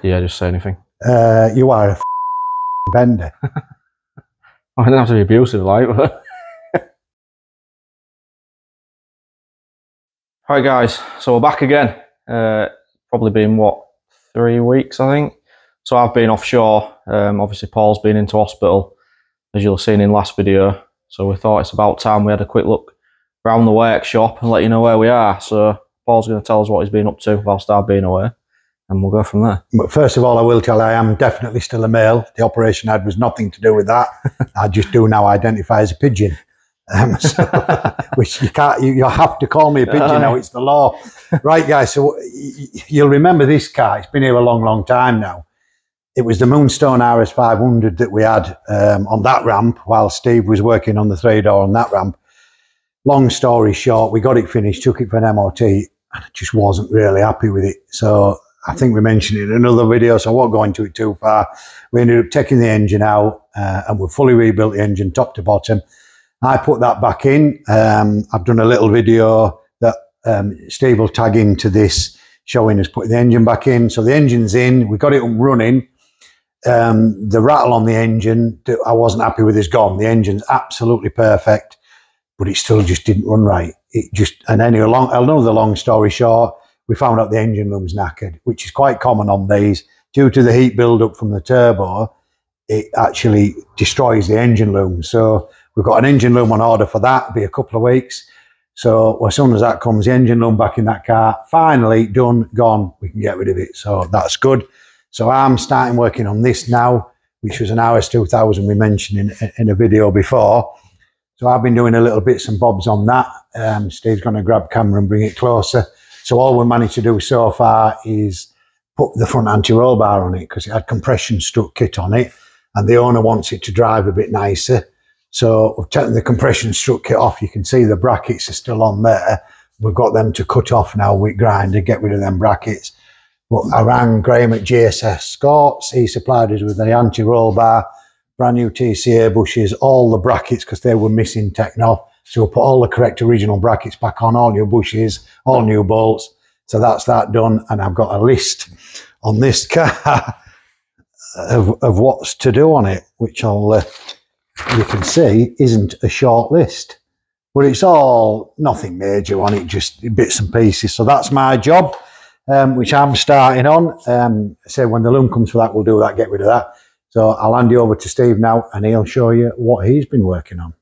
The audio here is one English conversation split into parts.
Yeah, just say anything. You are a bender. I don't have to be abusive, like. Alright guys, so we're back again. Probably been, what, 3 weeks, I think? So I've been offshore. Obviously Paul's been into hospital, as you'll have seen in last video. So we thought it's about time we had a quick look around the workshop and let you know where we are. So Paul's going to tell us what he's been up to whilst I've been away, and we'll go from there. But first of all, I will tell you, I am definitely still a male. The operation I had was nothing to do with that. I just do now identify as a pigeon. Which you can't, you have to call me a pigeon now, it's the law. Right guys, so you'll remember this car, it's been here a long time now. It was the Moonstone RS500 that we had on that ramp while Steve was working on the 3-door on that ramp. Long story short, we got it finished, took it for an MOT, and I just wasn't really happy with it. So I think we mentioned it in another video, so I won't go into it too far. We ended up taking the engine out and we fully rebuilt the engine top to bottom. I put that back in. I've done a little video that Steve will tag into this showing us putting the engine back in. So the engine's in, we got it up running. The rattle on the engine, I wasn't happy with, is gone. The engine's absolutely perfect, but it still just didn't run right. It just, and anyway, another long story short, we found out the engine room's knackered, which is quite common on these. Due to the heat build-up from the turbo, it actually destroys the engine loom. So we've got an engine loom on order for that. It'll be a couple of weeks. So as soon as that comes, the engine loom back in that car, finally done, gone, we can get rid of it. So that's good. So I'm starting working on this now, which was an RS2000 we mentioned in a video before. So I've been doing a little bits and bobs on that. Steve's going to grab camera and bring it closer. So all we managed to do so far is put the front anti-roll bar on it because it had compression strut kit on it, and the owner wants it to drive a bit nicer. So we've taken the compression strut kit off. You can see the brackets are still on there. We've got them to cut off now with grinder, get rid of them brackets. But I rang Graham at GSS Scots. He supplied us with the anti-roll bar, brand new TCA bushes, all the brackets because they were missing taken off. So we'll put all the correct original brackets back on, all new bushes, all new bolts. So that's that done. And I've got a list on this car of what's to do on it, which I'll... you can see isn't a short list, but it's all nothing major on it, just bits and pieces. So that's my job, which I'm starting on. So when the loom comes for that, we'll do that, get rid of that. So I'll hand you over to Steve now and he'll show you what he's been working on.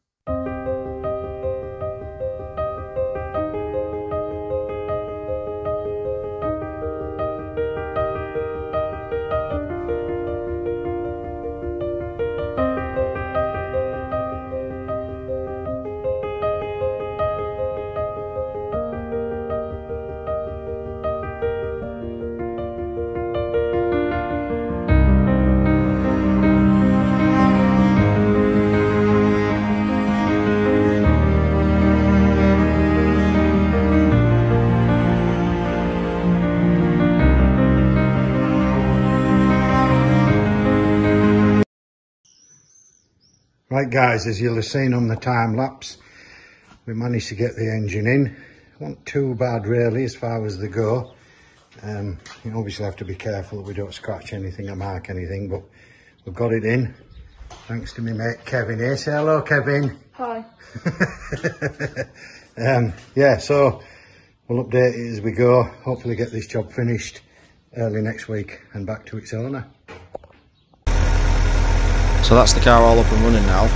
Right guys, as you'll have seen on the time lapse, we managed to get the engine in. Not too bad really as far as they go. You obviously have to be careful that we don't scratch anything or mark anything, but we've got it in. Thanks to my mate Kevin here. Say hello, Kevin. Hi. Yeah, so we'll update it as we go. Hopefully get this job finished early next week and back to its owner. So that's the car all up and running now.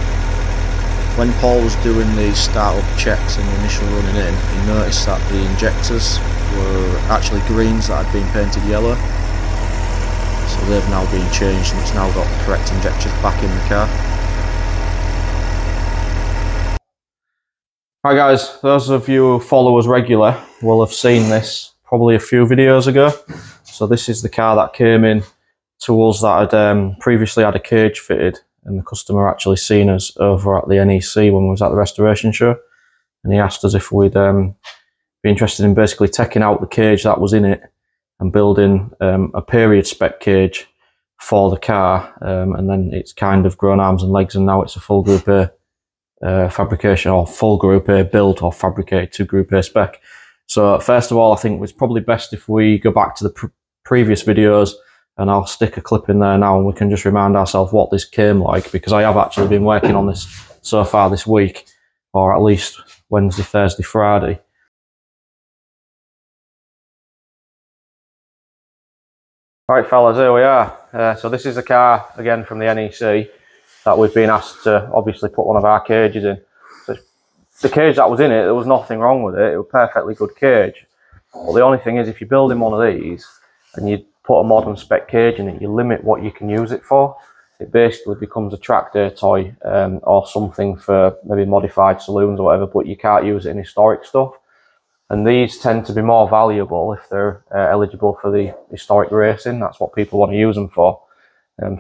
When Paul was doing the start-up checks and the initial running in, he noticed that the injectors were actually greens that had been painted yellow. So they've now been changed and it's now got the correct injectors back in the car. Hi guys, those of you who follow us regular will have seen this probably a few videos ago. So this is the car that came in to us that had previously had a cage fitted, and the customer actually seen us over at the NEC when we was at the restoration show, and he asked us if we'd be interested in basically taking out the cage that was in it and building a period spec cage for the car, and then it's kind of grown arms and legs, and now it's a full Group A fabrication, or full Group A build or fabricated to Group A spec. So first of all, I think it's probably best if we go back to the previous videos and I'll stick a clip in there now, and we can just remind ourselves what this came like, because I have actually been working on this so far this week, or at least Wednesday, Thursday, Friday. Right fellas, here we are. So this is the car again from the NEC that we've been asked to obviously put one of our cages in. So the cage that was in it, there was nothing wrong with it. It was a perfectly good cage. But the only thing is, if you're building one of these and you put a modern spec cage in it, you limit what you can use it for. It basically becomes a track day toy, or something for maybe modified saloons or whatever, but you can't use it in historic stuff. And these tend to be more valuable if they're eligible for the historic racing. That's what people want to use them for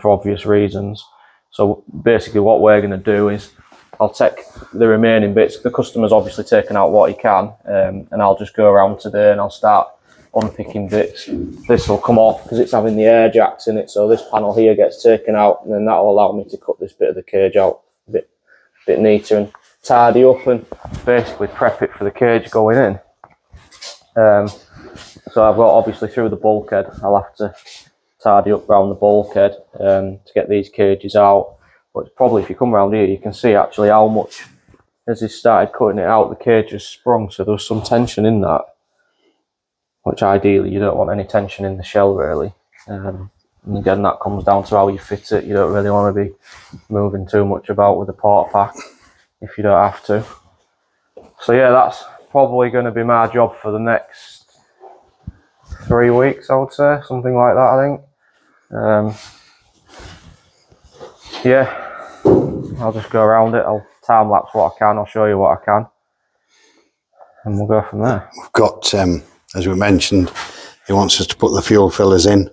obvious reasons. So basically what we're going to do is, I'll take the remaining bits. The customer's obviously taken out what he can, and I'll just go around today and I'll start unpicking bits. This will come off because it's having the air jacks in it, so this panel here gets taken out, and then that will allow me to cut this bit of the cage out a bit neater and tidy up, and basically prep it for the cage going in. So I've got, obviously through the bulkhead, I'll have to tidy up around the bulkhead to get these cages out. But it's probably, if you come around here, you can see actually how much, as he started cutting it out, the cage has sprung, so there was some tension in that, which ideally you don't want any tension in the shell really. And again, that comes down to how you fit it. You don't really want to be moving too much about with the porta pack if you don't have to. So yeah, that's probably going to be my job for the next 3 weeks, I would say, something like that, I think. Yeah, I'll just go around it. I'll time lapse what I can. I'll show you what I can, and we'll go from there. We've got, as we mentioned, he wants us to put the fuel fillers in,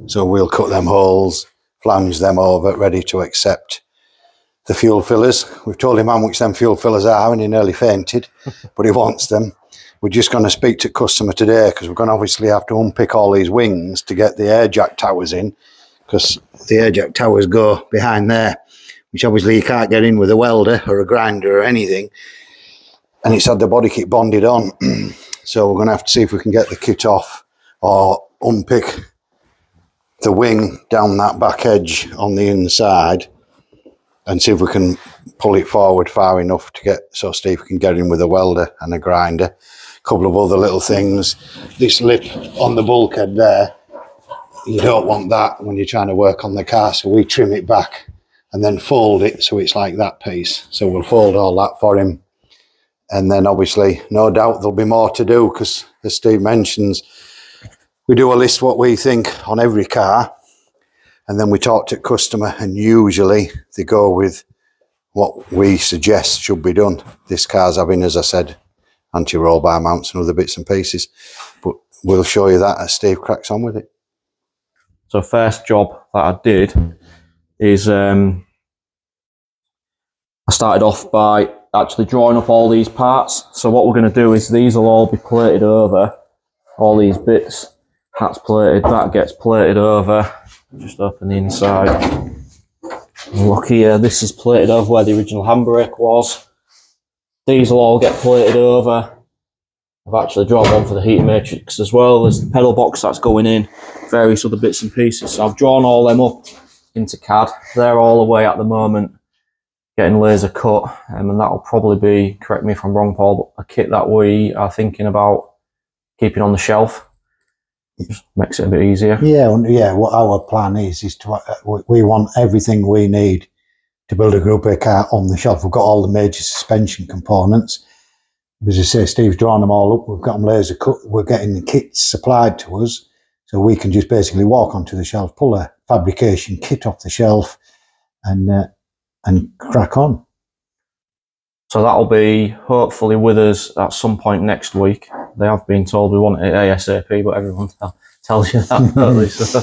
so we'll cut them holes, flange them over, ready to accept the fuel fillers. We've told him how much them fuel fillers are, and he nearly fainted, but he wants them. We're just going to speak to customer today, because we're going to obviously have to unpick all these wings to get the air jack towers in, because the air jack towers go behind there, which obviously you can't get in with a welder or a grinder or anything, and it's had the body kit bonded on. So we're going to have to see if we can get the kit off, or unpick the wing down that back edge on the inside, and see if we can pull it forward far enough to get, so Steve can get in with a welder and a grinder. A couple of other little things. This lip on the bulkhead there, you don't want that when you're trying to work on the car, so we trim it back and then fold it so it's like that piece. So we'll fold all that for him. And then obviously, no doubt there'll be more to do, because as Steve mentions, we do a list what we think on every car, and then we talk to customer, and usually they go with what we suggest should be done. This car's having, as I said, anti-roll bar mounts and other bits and pieces, but we'll show you that as Steve cracks on with it. So first job that I did is I started off by actually drawing up all these parts. So what we're going to do is these will all be plated over, all these bits. That's plated, that gets plated over. Just open the inside. And look here, this is plated over where the original handbrake was. These will all get plated over. I've actually drawn one for the heating matrix as well. There's the pedal box that's going in, various other bits and pieces. So I've drawn all them up into CAD. They're all away at the moment, getting laser cut, and that'll probably be, correct me if I'm wrong, Paul, but a kit that we are thinking about keeping on the shelf. It just makes it a bit easier. Yeah. What our plan is to we want everything we need to build a Group A car on the shelf. We've got all the major suspension components. As I say, Steve's drawn them all up. We've got them laser cut. We're getting the kits supplied to us, so we can just basically walk onto the shelf, pull a fabrication kit off the shelf, and crack on. So that'll be hopefully with us at some point next week. They have been told we want it ASAP, but everyone tells you that, don't they? So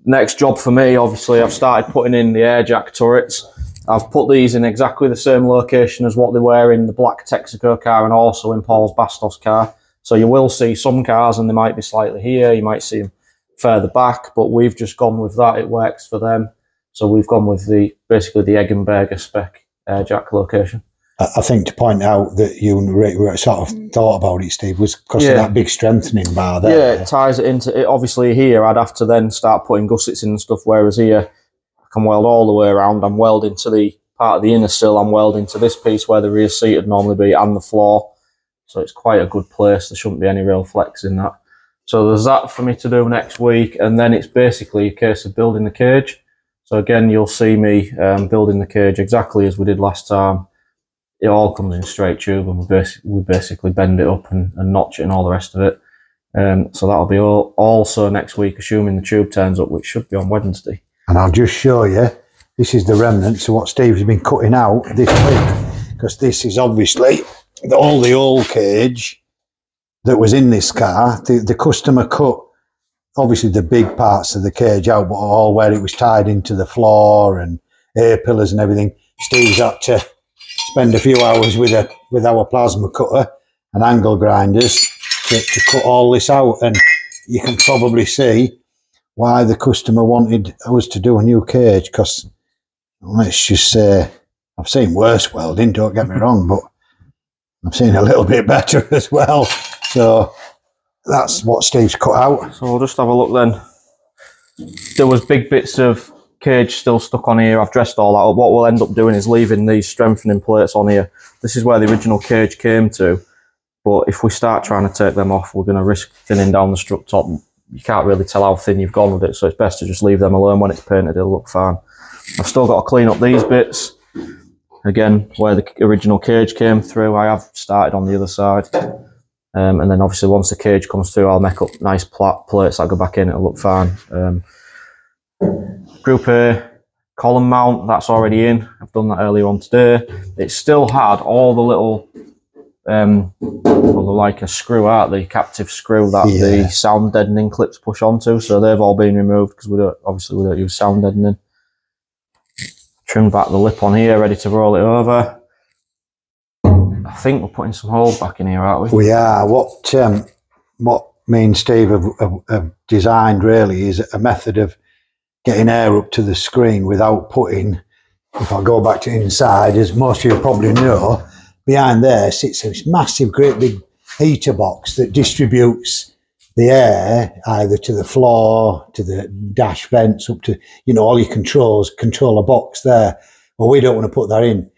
next job for me, obviously, I've started putting in the air jack turrets. I've put these in exactly the same location as what they were in the black Texaco car and also in Paul's Bastos car. So you will see some cars and they might be slightly here, you might see them further back, but we've just gone with that. It works for them. So we've gone with basically the Eggenberger spec air jack location. I think to point out that you sort of thought about it, Steve, was because of that big strengthening bar there. Yeah, it ties it into it. Obviously here I'd have to then start putting gussets in and stuff, whereas here I can weld all the way around. I'm welding to the part of the inner sill, I'm welding to this piece where the rear seat would normally be and the floor. So it's quite a good place. There shouldn't be any real flex in that. So there's that for me to do next week, and then it's basically a case of building the cage. So again, you'll see me building the cage exactly as we did last time. It all comes in straight tube, and we basically bend it up and notch it and all the rest of it. So that'll be also next week, assuming the tube turns up, which should be on Wednesday. And I'll just show you, this is the remnants of what Steve's been cutting out this week, because this is obviously all the old cage that was in this car. The customer cut obviously the big parts of the cage out, but all where it was tied into the floor and air pillars and everything. Steve's had to spend a few hours with our plasma cutter and angle grinders to cut all this out, and you can probably see why the customer wanted us to do a new cage, because let's just say I've seen worse welding, don't get me wrong, but I've seen a little bit better as well. So that's what Steve's cut out. So we'll just have a look then. There was big bits of cage still stuck on here. I've dressed all that up. What we'll end up doing is leaving these strengthening plates on here. This is where the original cage came to, but if we start trying to take them off, we're going to risk thinning down the strut top. You can't really tell how thin you've gone with it, so it's best to just leave them alone. When it's painted, it'll look fine. I've still got to clean up these bits. Again, where the original cage came through, I have started on the other side. And then obviously once the cage comes through, I'll make up nice plates that go back in, it'll look fine. Group A column mount, that's already in. I've done that earlier on today. It still had all the little, well, like a screw out, the captive screw that the sound deadening clips push onto. So they've all been removed because we don't use sound deadening. Trimmed back the lip on here, ready to roll it over. I think we're putting some holes back in here, aren't we? We are. What me and Steve have designed really is a method of getting air up to the screen without putting, if I go back to inside, as most of you probably know, behind there sits this massive, great big heater box that distributes the air either to the floor, to the dash vents, up to, you know, all your controls, control a box there. Well, we don't want to put that in.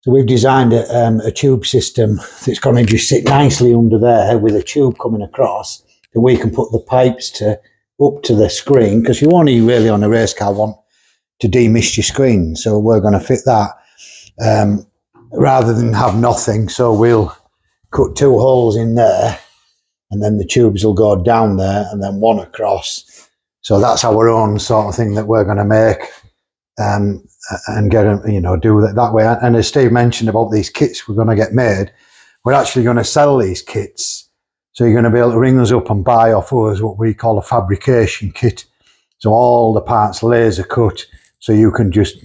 So we've designed a tube system that's going to just sit nicely under there with a tube coming across, that we can put the pipes up to the screen, because you only really on a race car want to demist your screen. So we're going to fit that rather than have nothing. So we'll cut 2 holes in there, and then the tubes will go down there and then one across. So that's our own sort of thing that we're going to make. And get them, you know, do that way. And as Steve mentioned about these kits we're going to get made, we're actually going to sell these kits. So you're going to be able to ring us up and buy off us what we call a fabrication kit. So all the parts laser cut, so you can just,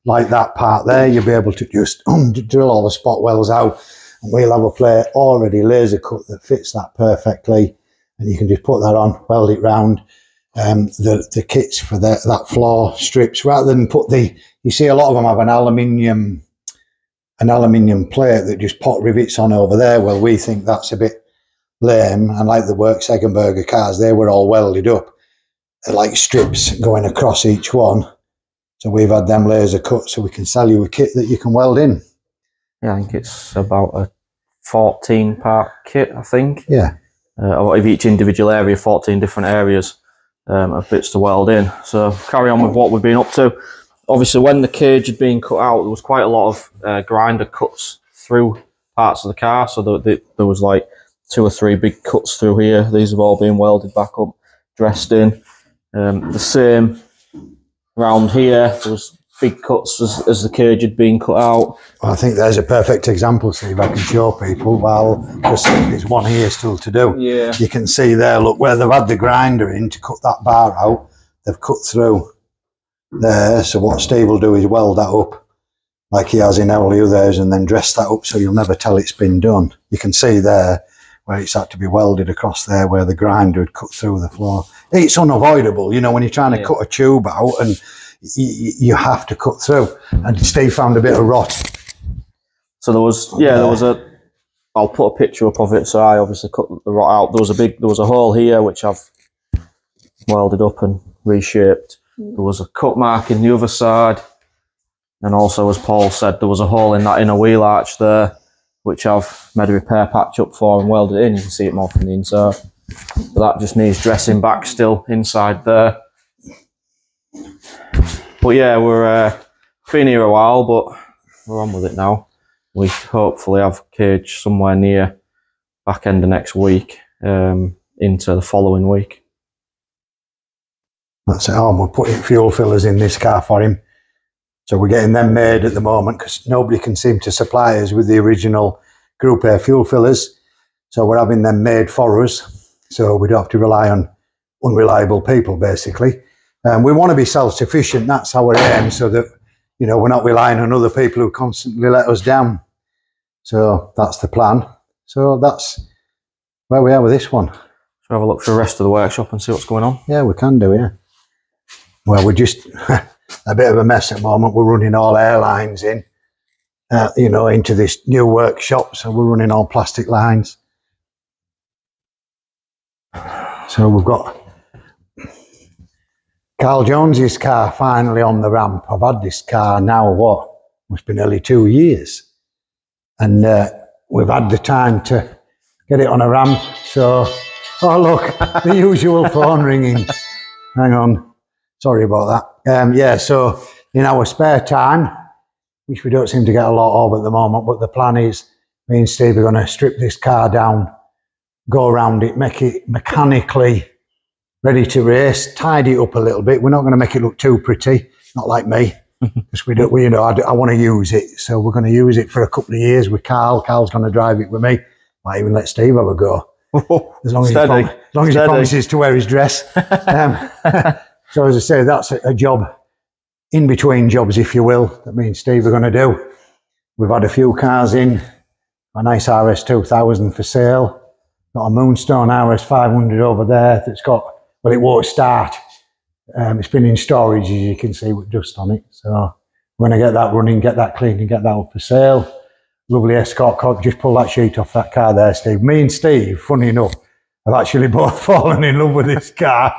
like that part there, you'll be able to just drill all the spot wells out, and we'll have a plate already laser cut that fits that perfectly, and you can just put that on, weld it round. The kits for that floor strips, rather than put you see a lot of them have an aluminium plate that just pot rivets on over there. Well, we think that's a bit lame, and like the Works Eggenberger cars, they were all welded up like strips going across each one. So we've had them laser cut so we can sell you a kit that you can weld in. Yeah, I think it's about a 14-part kit, I think. Yeah. Of each individual area, 14 different areas. Of bits to weld in. So carry on with what we've been up to. Obviously, when the cage had been cut out, there was quite a lot of grinder cuts through parts of the car. So there was like 2 or 3 big cuts through here. These have all been welded back up, dressed in. The same round here, there was big cuts as the cage had been cut out. Well, I think there's a perfect example, Steve, I can show people. Well, there's one here still to do. Yeah. You can see there, look, where they've had the grinder in to cut that bar out, they've cut through there. So what Steve will do is weld that up like he has in all the others, and then dress that up so you'll never tell it's been done. You can see there where it's had to be welded across there where the grinder had cut through the floor. It's unavoidable, you know, when you're trying to cut a tube out, and you have to cut through. And Steve found a bit of rot. So there was, there was a. I'll put a picture up of it. So I obviously cut the rot out. There was a hole here which I've welded up and reshaped. There was a cut mark in the other side, and also, as Paul said, there was a hole in that inner wheel arch there, which I've made a repair patch up for and welded it in. You can see it more from the inside. So that just needs dressing back still inside there. But yeah, we're been here a while, but we're on with it now. We hopefully have cage somewhere near back end of next week, into the following week. That's it. Oh, we're putting fuel fillers in this car for him. So we're getting them made at the moment because nobody can seem to supply us with the original Group A fuel fillers. So we're having them made for us. So we don't have to rely on unreliable people, basically. We want to be self-sufficient. That's our aim, so that, you know, we're not relying on other people who constantly let us down. So that's the plan. So that's where we are with this one. Shall we have a look for the rest of the workshop and see what's going on? Yeah, we can do, yeah. Well, we're just a bit of a mess at the moment. We're running all air lines in, you know, into this new workshop. So we're running all plastic lines. So we've got Carl Jones's car finally on the ramp. I've had this car now, what? It's been nearly 2 years. And we've had the time to get it on a ramp. So, oh look, the usual phone ringing. Hang on, sorry about that. Yeah, so in our spare time, which we don't seem to get a lot of at the moment, but the plan is me and Steve are going to strip this car down, go around it, make it mechanically ready to race, tidy it up a little bit. We're not going to make it look too pretty, not like me, because you know, I want to use it. So we're going to use it for a couple of years with Carl. Carl's going to drive it with me. Might even let Steve have a go. As long as he promises to wear his dress. So as I say, that's a job, in between jobs, if you will, that me and Steve are going to do. We've had a few cars in, a nice RS2000 for sale. Got a Moonstone RS500 over there that's got, well, it won't start. It's been in storage, as you can see, with dust on it. So we're going to get that running, get that cleaned and get that up for sale. Lovely Escort car. Just pull that sheet off that car there, Steve. Me and Steve, funny enough, have actually both fallen in love with this car.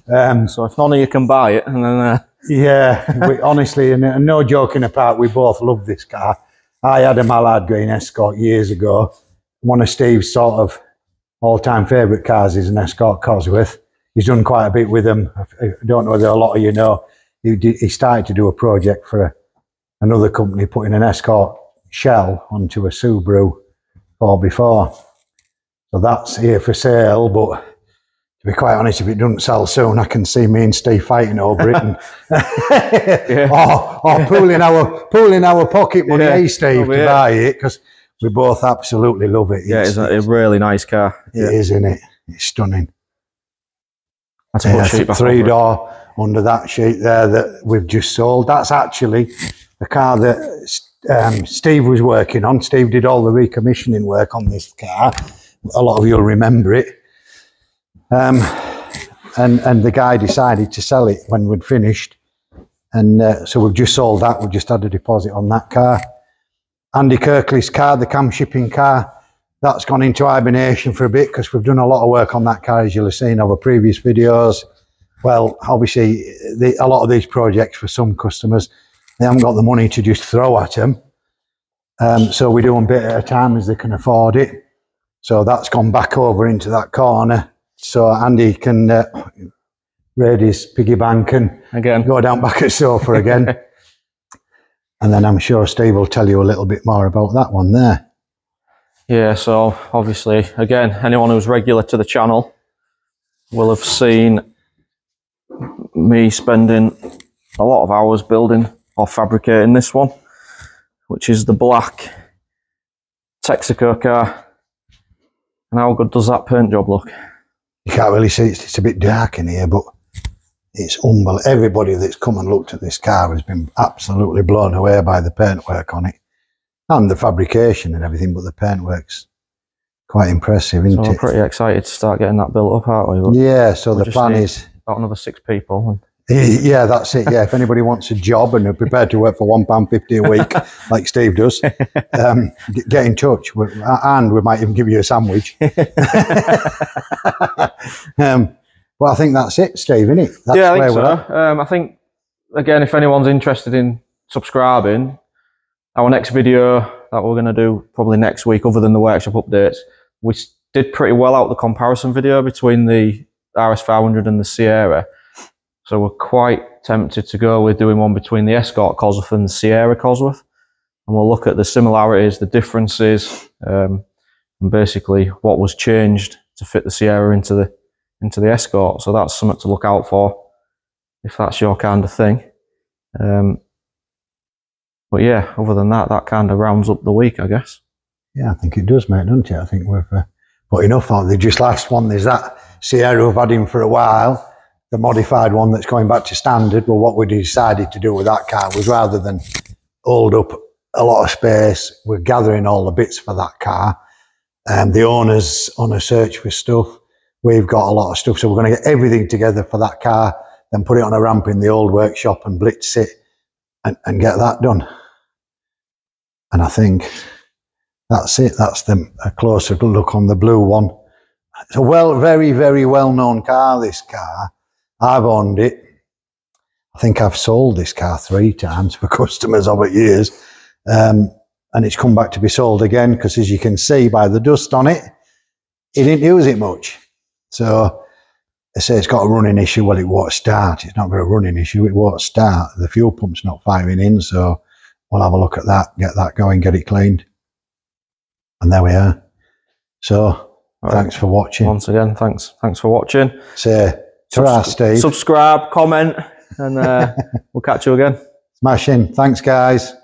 So if none of you can buy it, and then... Yeah, honestly, and no joking apart, we both love this car. I had a Mallard Green Escort years ago. One of Steve's sort of all-time favourite cars is an Escort Cosworth. He's done quite a bit with them. I don't know whether a lot of you know. He started to do a project for another company, putting an Escort shell onto a Subaru 4x4. So that's here for sale, but to be quite honest, if it doesn't sell soon, I can see me and Steve fighting over it, and or pooling our pocket money, hey Steve, to buy it, because we both absolutely love it. Yeah, it's a really nice car. It is, isn't it? It's stunning. That's a sheet back 3-door under that sheet there that we've just sold. That's actually the car that Steve was working on. Steve did all the recommissioning work on this car. A lot of you'll remember it. And the guy decided to sell it when we'd finished. And so we've just sold that. We've just had a deposit on that car. Andy Kirkley's car, the cam shipping car, that's gone into hibernation for a bit because we've done a lot of work on that car, as you'll have seen over previous videos. Well, obviously, a lot of these projects for some customers, they haven't got the money to just throw at them. So we do them a bit at a time as they can afford it. So that's gone back over into that corner. So Andy can raid his piggy bank and again go down back at sofa again. And then I'm sure Steve will tell you a little bit more about that one there. Yeah, so obviously, again, anyone who's regular to the channel will have seen me spending a lot of hours building or fabricating this one, which is the black Texaco car. And how good does that paint job look? You can't really see it. It's a bit dark in here, but it's unbelievable. Everybody that's come and looked at this car has been absolutely blown away by the paintwork on it. And the fabrication and everything, but the paintwork's quite impressive, isn't it? So we're pretty excited to start getting that built up, aren't we? But yeah, so the plan is... about another 6 people. Yeah, that's it. Yeah, if anybody wants a job and are prepared to work for £1.50 a week, like Steve does, get in touch. And we might even give you a sandwich. Well, I think that's it, Steve, isn't it? That's yeah, I think so. I think, again, if anyone's interested in subscribing, our next video that we're going to do probably next week, other than the workshop updates, we did pretty well out the comparison video between the RS500 and the Sierra. So we're quite tempted to go with doing one between the Escort Cosworth and the Sierra Cosworth. And we'll look at the similarities, the differences, and basically what was changed to fit the Sierra into the Escort. So that's something to look out for if that's your kind of thing. But yeah, other than that, that kind of rounds up the week, I guess. Yeah, I think it does, mate, doesn't it? I think we've put enough on. The just last one, there's that Sierra we've had in for a while, the modified one that's going back to standard. Well, what we decided to do with that car was, rather than hold up a lot of space, we're gathering all the bits for that car. The owner's on a search for stuff. We've got a lot of stuff, so we're going to get everything together for that car, then put it on a ramp in the old workshop and blitz it and get that done. And I think that's it. That's a closer look on the blue one. It's a very, very well-known car, this car. I've owned it. I think I've sold this car 3 times for customers over years. And it's come back to be sold again because, as you can see by the dust on it, it didn't use it much. So I say it's got a running issue. Well, it won't start. It's not got a running issue. It won't start. The fuel pump's not firing in. So we'll have a look at that, get that going, get it cleaned. And there we are. So thanks for watching. Once again, thanks for watching. Say ta-ra, Steve. Subscribe, comment, and we'll catch you again. Smashing. Thanks, guys.